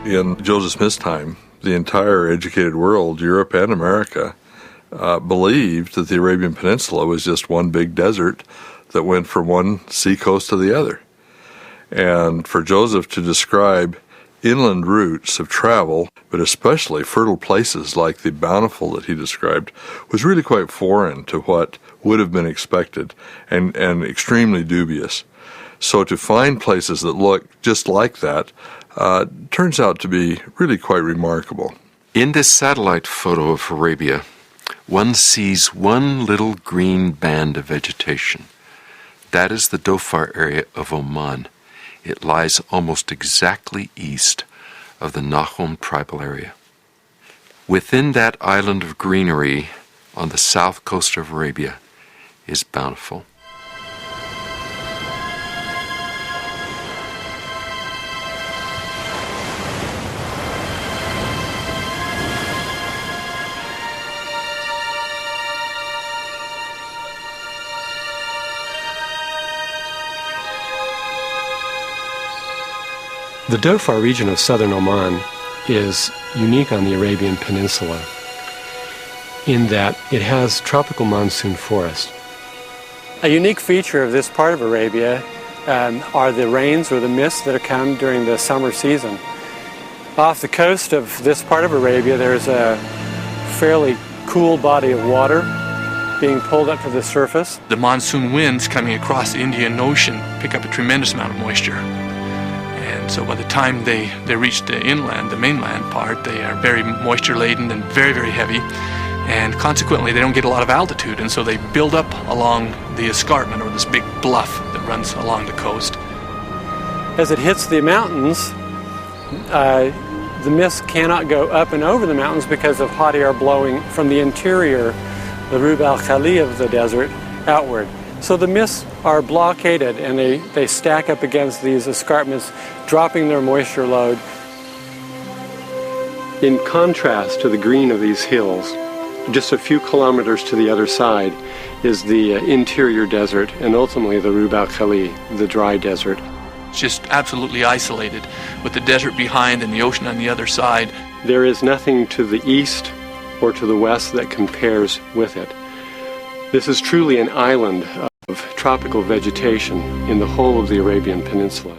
in Joseph Smith's time, the entire educated world, Europe and America, believed that the Arabian Peninsula was just one big desert that went from one seacoast to the other. And for Joseph to describe inland routes of travel, but especially fertile places like the Bountiful that he described, was really quite foreign to what would have been expected and extremely dubious. So to find places that look just like that turns out to be really quite remarkable. In this satellite photo of Arabia, one sees one little green band of vegetation. That is the Dhofar area of Oman. It lies almost exactly east of the Nahum tribal area. Within that island of greenery on the south coast of Arabia is Bountiful. The Dhofar region of southern Oman is unique on the Arabian Peninsula in that it has tropical monsoon forest. A unique feature of this part of Arabia are the rains or the mists that come during the summer season. Off the coast of this part of Arabia, there's a fairly cool body of water being pulled up to the surface. The monsoon winds coming across the Indian Ocean pick up a tremendous amount of moisture. And so by the time they reach the inland, the mainland part, they are very moisture-laden and very, very heavy. And consequently, they don't get a lot of altitude, and so they build up along the escarpment, or this big bluff that runs along the coast. As it hits the mountains, the mist cannot go up and over the mountains because of hot air blowing from the interior, the Rub al-Khali of the desert, outward. So the mists are blockaded and they stack up against these escarpments, dropping their moisture load. In contrast to the green of these hills, just a few kilometers to the other side is the interior desert and ultimately the Rub al-Khali, the dry desert. It's just absolutely isolated with the desert behind and the ocean on the other side. There is nothing to the east or to the west that compares with it. This is truly an island of tropical vegetation in the whole of the Arabian Peninsula.